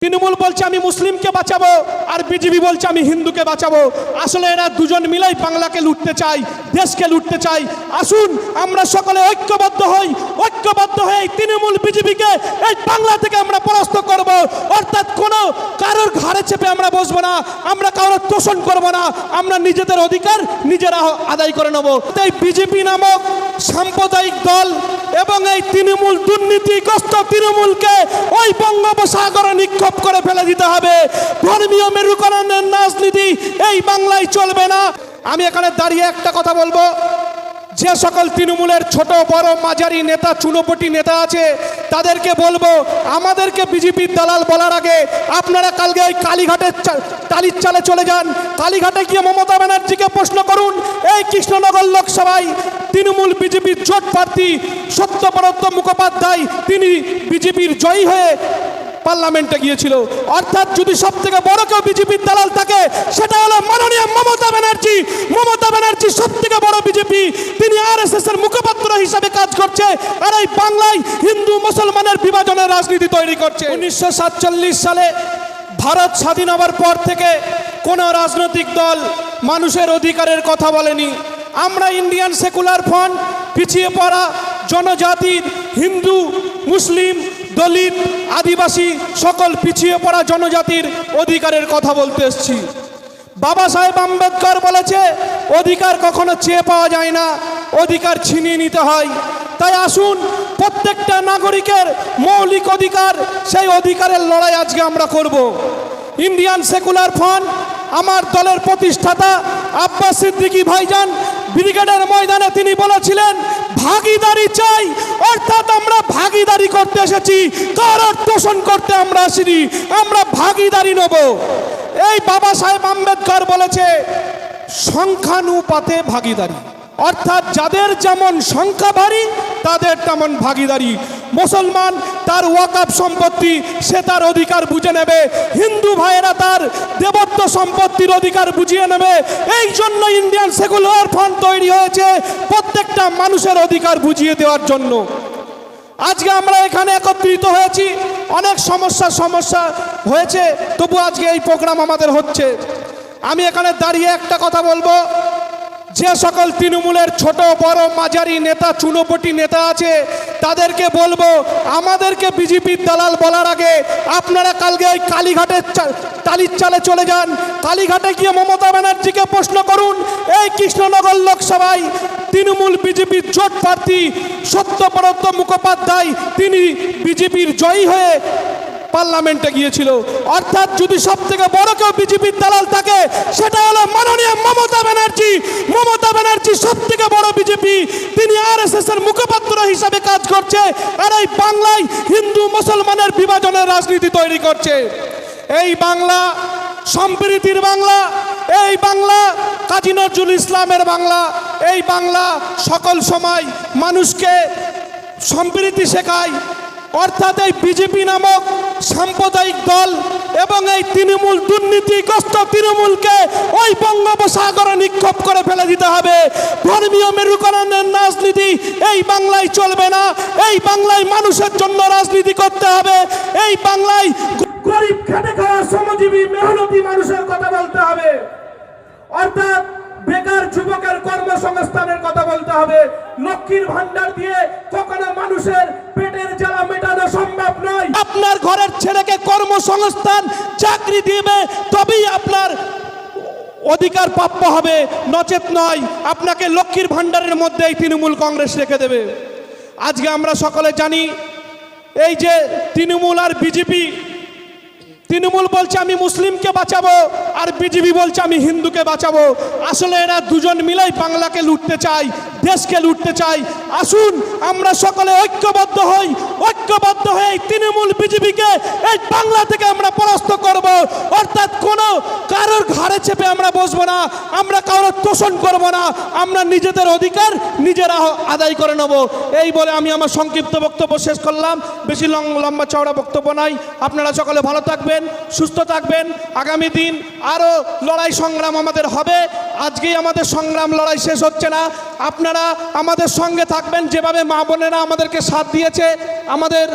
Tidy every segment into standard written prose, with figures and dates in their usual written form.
তৃণমূল বলছে আমি মুসলিমকে বাঁচাবো আর বিজেপি বলছে আমি হিন্দুকে বাঁচাবো। আসলে এরা দুজন মিলেই বাংলাকে লুটতে চায়, দেশকে লুটতে চায়। আসুন আমরা সকলে ঐক্যবদ্ধ হই, ঐক্যবদ্ধ হয়ে তৃণমূল বিজেপিকে এই বাংলা থেকে আমরা পরাস্ত করব। অর্থাৎ কোনো কারোর ঘাড়ে চেপে আমরা বসবো না, আমরা কারোর তোষণ করব না, আমরা নিজেদের অধিকার নিজেরা আদায় করে নেব। তাই বিজেপি নামক সাম্প্রদায়িক দল এবং এই তৃণমূল দুর্নীতিগ্রস্ত তৃণমূলকে ওই বঙ্গোপসাগরে নিক্ষেপ করে ফেলে দিতে হবে। ধর্মীয় মেরুকরণের রাজনীতি এই বাংলায় চলবে না। আমি এখানে দাঁড়িয়ে একটা কথা বলবো, যে সকল তৃণমূলের ছোট বড় মাঝারি নেতা চুনোপটি নেতা আছে তাদেরকে বলবো, আমাদেরকে বিজেপির দালাল বলার আগে আপনারা কালকে ওই কালীঘাটের টালির চালে চলে যান। কালীঘাটে গিয়ে মমতা ব্যানার্জিকে প্রশ্ন করুন, এই কৃষ্ণনগর লোকসভায় তৃণমূল বিজেপির জোট প্রার্থী সত্যব্রত মুখোপাধ্যায় তিনি বিজেপির জয়ী হয়ে পার্লামেন্টে গিয়েছিল। অর্থাৎ যদি সব থেকে বড় কেউ বিজেপির দালাল থাকে সেটা হলো মাননীয় মমতা ব্যানার্জি। মমতা ব্যানার্জি সব থেকে বড় বিজেপি, তিনি আরএসএস এর মুখপাত্র হিসাবে কাজ করছে আর এই বাংলায় হিন্দু মুসলমানের বিভাজনের রাজনীতি তৈরি করছে। 1947 সালে ভারত স্বাধীন হওয়ার পর থেকে কোনো রাজনৈতিক দল মানুষের অধিকারের কথা বলেনি। আমরা ইন্ডিয়ান সেকুলার ফ্রন্ট পিছিয়ে পড়া জনজাতির, হিন্দু, মুসলিম, দলিত, আদিবাসী সকল পিছিয়ে পড়া জনজাতির অধিকারের কথা বলতে এসেছি। বাবা সাহেব আম্বেদকর বলেছে, অধিকার কখনো চেয়ে পাওয়া যায় না, অধিকার ছিনিয়ে নিতে হয়। তাই আসুন প্রত্যেকটা নাগরিকের মৌলিক অধিকার, সেই অধিকারের লড়াই আজকে আমরা করব। ইন্ডিয়ান সেকুলার ফ্রন্ট, আমার দলের প্রতিষ্ঠাতা আব্বাস সিদ্দিকী ভাইজান ব্রিগেডের ময়দানে তিনি বলেছিলেন ভাগিদারি চাই। অর্থাৎ আমরা ভাগিদারি করতে এসেছি, কারোর তোষণ করতে আমরা আসিনি, আমরা ভাগিদারি নেব। এই বাবা সাহেব আম্বেদকর বলেছে সংখ্যানুপাতে ভাগিদারি, অর্থাৎ যাদের যেমন সংখ্যা ভারী তাদের তেমন ভাগিদারি। মুসলমান তার ওয়াকফ সম্পত্তি সে তার অধিকার বুঝে নেবে, হিন্দু ভাইয়েরা তার দেবত্ব সম্পত্তির অধিকার বুঝিয়ে নেবে। এই জন্য ইন্ডিয়ান সেকুলার ফ্রন্ট তৈরি হয়েছে, প্রত্যেকটা মানুষের অধিকার বুঝিয়ে দেওয়ার জন্য। আজকে আমরা এখানে একত্রিত হয়েছি, অনেক সমস্যা হয়েছে, তবু আজকে এই প্রোগ্রাম আমাদের হচ্ছে। আমি এখানে দাঁড়িয়ে একটা কথা বলবো, যে সকল তৃণমূলের ছোট বড় মাঝারি নেতা চুনোপটি নেতা আছে তাদেরকে বলবো, আমাদেরকে বিজেপির দালাল বলার আগে আপনারা কালকে ওই কালীঘাটের টালির চালে চলে যান। কালীঘাটে গিয়ে মমতা ব্যানার্জিকে প্রশ্ন করুন, এই কৃষ্ণনগর লোকসভায় তৃণমূল বিজেপির জোট প্রার্থী সত্যব্রত মুখোপাধ্যায় তিনি বিজেপির জয়ী হয়ে পার্লামেন্টে গিয়েছিল। অর্থাৎ যদি সব থেকে বড় কেউ বিজেপির দালাল থাকে সেটা হলো মাননীয় মমতা ব্যানার্জি। মমতা ব্যানার্জি সব থেকে বড় বিজেপি, তিনি আরএসএস এর মুখপাত্র হিসাবে কাজ করছে আর এই বাংলায় হিন্দু মুসলমানের বিভাজনের রাজনীতি তৈরি করছে। এই বাংলা সম্প্রীতির বাংলা, এই বাংলা কাজী নজরুল ইসলামের বাংলা, এই বাংলা সকল সময় মানুষকে সম্প্রীতি শেখায়। অর্থাৎ এই বিজেপি নামক সাম্প্রদায়িক দল এবং এই তৃণমূল দুর্নীতিগ্রস্ত তৃণমূলকে ওই বঙ্গোপসাগরে নিক্ষেপ করে ফেলে দিতে হবে। ধর্মীয় মেরুকরণের রাজনীতি এই বাংলায় চলবে না, এই বাংলায় মানুষের জন্য রাজনীতি করতে হবে। এই বাংলায় গরিব খেটে খাওয়া শ্রমজীবী মেহনতি মানুষের কথা বলতে হবে। অর্থাৎ বেকার যুবকের কর্মসংস্থানের কথা বলতে হবে। লক্ষ্মীর ভান্ডার দিয়ে কখনো মানুষের পেটের জ্বালা মেটানো সম্ভব নয়। আপনার ঘরের ছেলেকে কর্মসংস্থান চাকরি দিবে, তবেই আপনার অধিকার প্রাপ্য হবে, নচেত নয়। আপনাকে লক্ষ্মীর ভান্ডারের মধ্যেই তৃণমূল কংগ্রেস রেখে দেবে। আজকে আমরা সকলে জানি, এই যে তৃণমূল আর বিজেপি, তৃণমূল বলছে আমি মুসলিমকে বাঁচাবো আর বিজেপি বলছে আমি হিন্দুকে বাঁচাবো। আসলে এরা দুজন মিলেই বাংলাকে লুটতে চায়, দেশকে লুটতে চায়। আসুন আমরা সকলে ঐক্যবদ্ধ হই, ঐক্যবদ্ধ হয়ে তৃণমূল বিজেপিকে এই বাংলা থেকে আমরা পরাস্ত করব। অর্থাৎ কোনো কারোর ঘাড়ে চেপে আমরা বসবো না, আমরা কারোর তোষণ করব না, আমরা নিজেদের অধিকার নিজেরা আদায় করে নেব। এই বলে আমি আমার সংক্ষিপ্ত বক্তব্য শেষ করলাম। বেশি লম্বা চওড়া বক্তব্য নাই। আপনারা সকলে ভালো থাকবেন, সুস্থ থাকবেন। আগামী দিন আরও লড়াই সংগ্রাম আমাদের হবে। আজকেই আমাদের সংগ্রাম লড়াই শেষ হচ্ছে না। আপনারা আমাদের সঙ্গে থাকবেন, যেভাবে মা বোনেরা আমাদেরকে সাথ দিয়েছে, আমাদের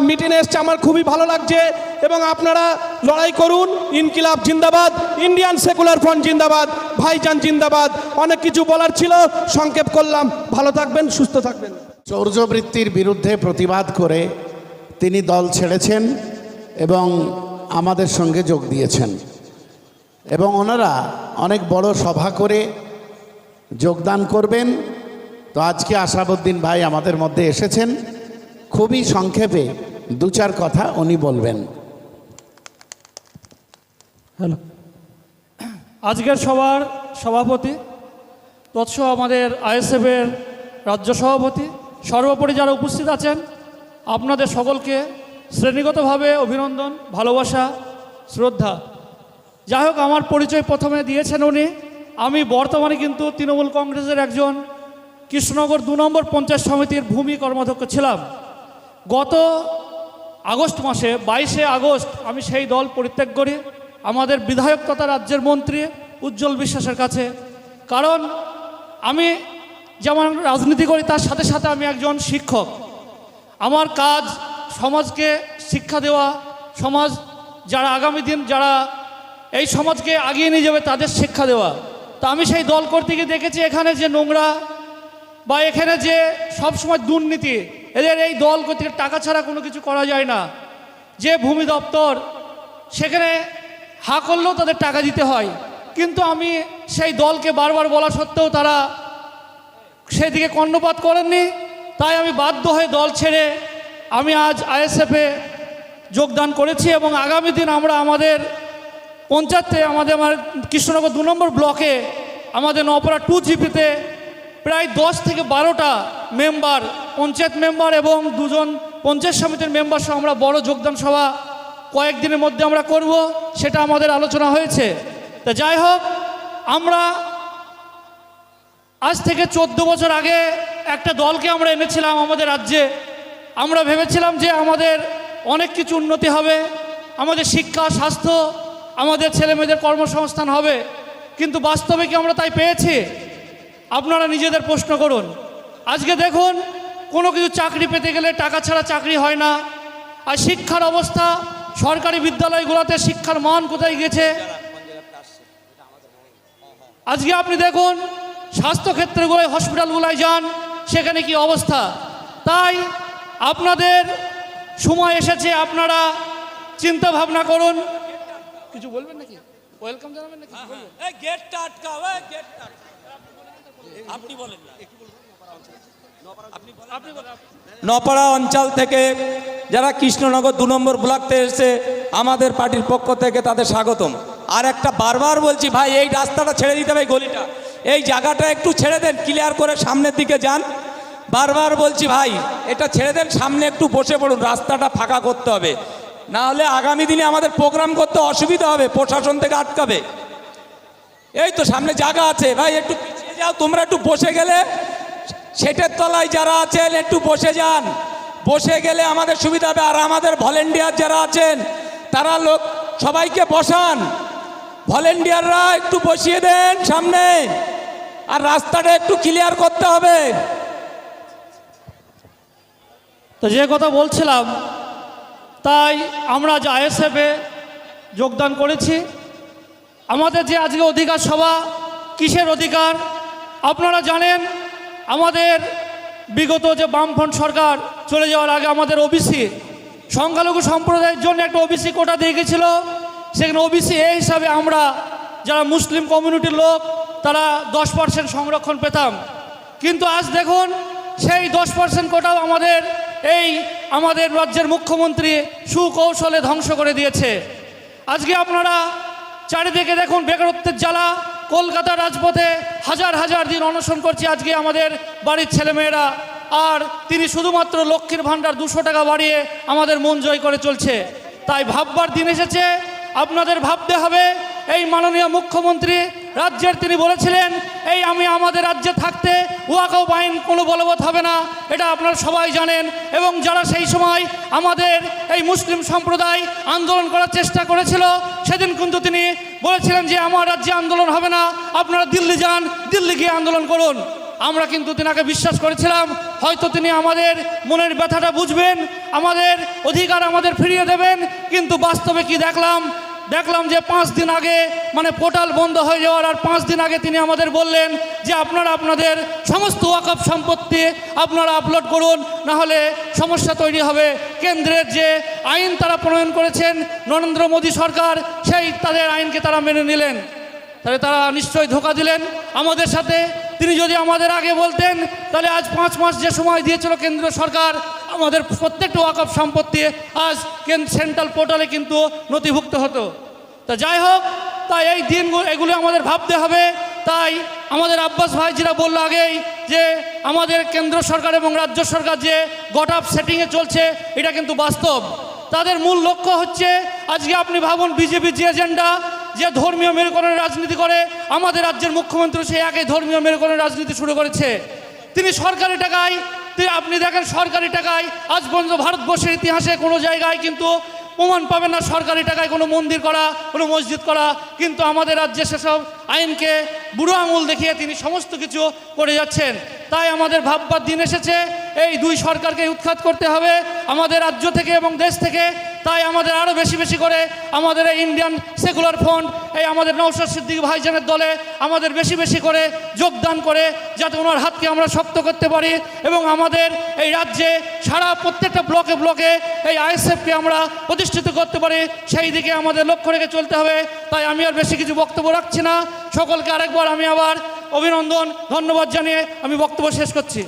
মিটিংয়ে এসছে, আমার খুবই ভালো লাগছে। এবং আপনারা লড়াই করুন। ইনকিলাব জিন্দাবাদ, ইন্ডিয়ান সেকুলার ফ্রন্ট জিন্দাবাদ, ভাইজান জিন্দাবাদ। অনেক কিছু বলার ছিল, সংক্ষেপ করলাম। ভালো থাকবেন, সুস্থ থাকবেন। চৌর্যবৃত্তির বিরুদ্ধে প্রতিবাদ করে তিনি দল ছেড়েছেন এবং আমাদের সঙ্গে যোগ দিয়েছেন, এবং ওনারা অনেক বড় সভা করে যোগদান করবেন। তো আজকে আশরাফুদ্দিন ভাই আমাদের মধ্যে এসেছেন, খুবই সংক্ষেপে দু চার কথা উনি বলবেন। হ্যালো, আজকের সভার সভাপতি তৎসহ আমাদের আইএসএফের রাজ্য সভাপতি, সর্বোপরি যারা উপস্থিত আছেন, আপনাদের সকলকে শ্রেণীগতভাবে অভিনন্দন, ভালোবাসা, শ্রদ্ধা। যাই হোক, আমার পরিচয় প্রথমে দিয়েছেন উনি। আমি বর্তমানে কিন্তু তৃণমূল কংগ্রেসের একজন কৃষ্ণনগর 2 নম্বর পঞ্চায়েত সমিতির ভূমি কর্মাধ্যক্ষ ছিলাম। গত আগস্ট মাসে 22শে আগস্ট আমি সেই দল পরিত্যাগ করি আমাদের বিধায়ক তথা রাজ্যের মন্ত্রী উজ্জ্বল বিশ্বাসের কাছে। কারণ আমি যেমন রাজনীতি করি, তার সাথে সাথে আমি একজন শিক্ষক। আমার কাজ সমাজকে শিক্ষা দেওয়া, সমাজ যারা আগামী দিন যারা এই সমাজকে এগিয়ে নিয়ে যাবে তাদের শিক্ষা দেওয়া। তা আমি সেই দল করতে গিয়ে দেখেছি এখানে যে নোংরা বা এখানে যে সবসময় দুর্নীতি, এদের এই দল করতে টাকা ছাড়া কোনো কিছু করা যায় না। যে ভূমি দপ্তর, সেখানে হা করলেও তাদের টাকা দিতে হয়। কিন্তু আমি সেই দলকে বারবার বলা সত্ত্বেও তারা সেদিকে কর্ণপাত করেননি। তাই আমি বাধ্য হয়ে দল ছেড়ে আমি আজ আইএসএফে যোগদান করেছি। এবং আগামী দিন আমরা আমাদের পঞ্চায়েতে আমার কৃষ্ণনগর 2 নম্বর ব্লকে আমাদের নপাড়া 2 জিপিতে প্রায় 10 থেকে 12টা মেম্বার, পঞ্চায়েত মেম্বার এবং 2 জন পঞ্চায়েত সমিতির মেম্বার সহ আমরা বড় যোগদান সভা কয়েকদিনের মধ্যে আমরা করব, সেটা আমাদের আলোচনা হয়েছে। তা যাই হোক, আমরা আজ থেকে 14 বছর আগে একটা দলকে আমরা এনেছিলাম আমাদের রাজ্যে। আমরা ভেবেছিলাম যে আমাদের অনেক কিছু উন্নতি হবে, আমাদের শিক্ষা, স্বাস্থ্য, আমাদের ছেলেমেয়েদের কর্মসংস্থান হবে। কিন্তু বাস্তবে কি আমরা তাই পেয়েছি? আপনারা নিজেদের প্রশ্ন করুন। আজকে দেখুন, কোনো কিছু চাকরি পেতে গেলে টাকা ছাড়া চাকরি হয় না। আর শিক্ষার অবস্থা, সরকারি বিদ্যালয়গুলোতে শিক্ষার মান কোথায় গেছে? আজকে আপনি দেখুন, স্বাস্থ্যক্ষেত্রগুলোয়, হসপিটালগুলোয় যান, সেখানে কি অবস্থা। তাই আপনাদের সময় এসেছে, আপনারা চিন্তা ভাবনা করুন। কিছু বলবেন নাকি? ওয়েলকাম জানাবেন নাকি? গেটটা আটকাও, গেটটা আপনি বলেন না। নপাড়া অঞ্চল থেকে যারা কৃষ্ণনগর 2 নম্বর ব্লকতে এসে আমাদের পার্টির পক্ষ থেকে তাদের স্বাগতম। আর একটা বারবার বলছি ভাই, এই রাস্তাটা ছেড়ে দিতে হবে, গলিটা, এই জায়গাটা একটু ছেড়ে দেন, ক্লিয়ার করে সামনের দিকে যান। বারবার বলছি ভাই, এটা ছেড়ে দেন, সামনে একটু বসে পড়ুন, রাস্তাটা ফাঁকা করতে হবে, না হলে আগামী দিনে আমাদের প্রোগ্রাম করতে অসুবিধা হবে, প্রশাসন থেকে আটকাবে। এই তো সামনে জায়গা আছে ভাই, একটু পিছিয়ে যাও। তোমরা একটু বসে গেলে, সেটের তলায় যারা আছেন একটু বসে যান, বসে গেলে আমাদের সুবিধা হবে। আর আমাদের ভলেন্টিয়ার যারা আছেন তারা লোক সবাইকে বসান, ভলেন্টিয়াররা একটু বসিয়ে দেন সামনে, আর রাস্তাটা একটু ক্লিয়ার করতে হবে। তো যে কথা বলছিলাম, তাই আমরা যে আইএসএফে যোগদান করেছি। আমাদের যে আজকে অধিকার সভা, কিসের অধিকার আপনারা জানেন। আমাদের বিগত যে বামফ্রন্ট সরকার চলে যাওয়ার আগে আমাদের ওবিসি, সংখ্যালঘু সম্প্রদায়ের জন্য একটা ওবিসি কোটা দিয়ে গেছিল। সেখানে ওবিসি এ হিসাবে আমরা যারা মুসলিম কমিউনিটির লোক, তারা 10% সংরক্ষণ পেতাম। কিন্তু আজ দেখুন, সেই 10% কোটাও আমাদের রাজ্যের মুখ্যমন্ত্রী সুকৌশলে ধ্বংস করে দিয়েছে। আজকে আপনারা চারিদিকে দেখুন, বেকারত্বের জ্বালা, কলকাতার রাজপথে হাজার হাজার দিন অনশন করছে আজকে আমাদের বাড়ির ছেলেমেয়েরা। আর তিনি শুধুমাত্র লক্ষ্মীর ভাণ্ডার 200 টাকা বাড়িয়ে আমাদের মন জয় করে চলছে। তাই ভাববার দিন এসেছে, আপনাদের ভাবতে হবে। এই মাননীয় মুখ্যমন্ত্রী রাজ্যের তিনি বলেছিলেন এই আমি আমাদের রাজ্যে থাকতে ওয়াকফ আইন কোনো বলবৎ হবে না, এটা আপনারা সবাই জানেন। এবং যারা সেই সময় আমাদের এই মুসলিম সম্প্রদায় আন্দোলন করার চেষ্টা করেছিল, সেদিন কিন্তু তিনি বলেছিলেন যে আমার রাজ্যে আন্দোলন হবে না, আপনারা দিল্লি যান, দিল্লি গিয়ে আন্দোলন করুন। আমরা কিন্তু তিনাকে বিশ্বাস করেছিলাম হয়তো তিনি আমাদের মনের ব্যথাটা বুঝবেন, আমাদের অধিকার আমাদের ফিরিয়ে দেবেন। কিন্তু বাস্তবে কি দেখলাম যে 5 দিন আগে মানে পোর্টাল বন্ধ হয়ে যাওয়ার আর 5 দিন আগে তিনি আমাদের বললেন যে আপনারা আপনাদের সমস্ত ওয়াকফ সম্পত্তি আপনারা আপলোড করুন, না হলে সমস্যা তৈরি হবে। কেন্দ্রের যে আইন তারা প্রণয়ন করেছেন নরেন্দ্র মোদী সরকার, সেই তাদের আইনকে তারা মেনে নিলেন। তাহলে তারা নিশ্চয়ই ধোঁকা দিলেন আমাদের সাথে। তিনি যদি আমাদের আগে বলতেন তাহলে আজ 5 মাস যে সময় দিয়েছিল কেন্দ্র সরকার, আমাদের প্রত্যেকটা ওয়াকফ সম্পত্তি আজ সেন্ট্রাল পোর্টালে কিন্তু নথিভুক্ত হতো। তা যাই হোক, তাই এই দিনগুলো এগুলো আমাদের ভাবতে হবে। তাই আমাদের আব্বাস ভাই যেটা বললো আগেই যে আমাদের কেন্দ্র সরকার এবং রাজ্য সরকার যে গট আপ সেটিংয়ে চলছে, এটা কিন্তু বাস্তব। তাদের মূল লক্ষ্য হচ্ছে, আজকে আপনি ভাবুন বিজেপির যে এজেন্ডা, যে ধর্মীয় মেরুকরণের রাজনীতি করে, আমাদের রাজ্যের মুখ্যমন্ত্রী সেই একই ধর্মীয় মেরুকরণের রাজনীতি শুরু করেছে। তিনি সরকারি টাকায়, আপনি দেখেন সরকারি টাকায় আজ পর্যন্ত ভারতবর্ষের ইতিহাসে কোনো জায়গায় কিন্তু প্রমাণ পাবেন না সরকারি টাকায় কোনো মন্দির করা, কোনো মসজিদ করা। কিন্তু আমাদের রাজ্যে সেসব আইনকে বুড়ো আঙুল দেখিয়ে তিনি সমস্ত কিছু করে যাচ্ছেন। তাই আমাদের ভাববার দিন এসেছে, এই দুই সরকারকে উৎখাত করতে হবে আমাদের রাজ্য থেকে এবং দেশ থেকে। তাই আমাদের আরও বেশি বেশি করে আমাদের এই ইন্ডিয়ান সেকুলার ফ্রন্ট, এই আমাদের নওশাদ সিদ্দিকী ভাইজানের দলে আমাদের বেশি বেশি করে যোগদান করে যাতে ওনার হাতকে আমরা শক্ত করতে পারি এবং আমাদের এই রাজ্যে সারা প্রত্যেকটা ব্লকে ব্লকে এই আইএসএফকে আমরা প্রতিষ্ঠিত করতে পারি, সেই দিকে আমাদের লক্ষ্য রেখে চলতে হবে। তাই আমি আর বেশি কিছু বক্তব্য রাখছি না। সকলকে আরেকবার আমি আবার অভিনন্দন, ধন্যবাদ জানিয়ে আমি বক্তব্য শেষ করছি।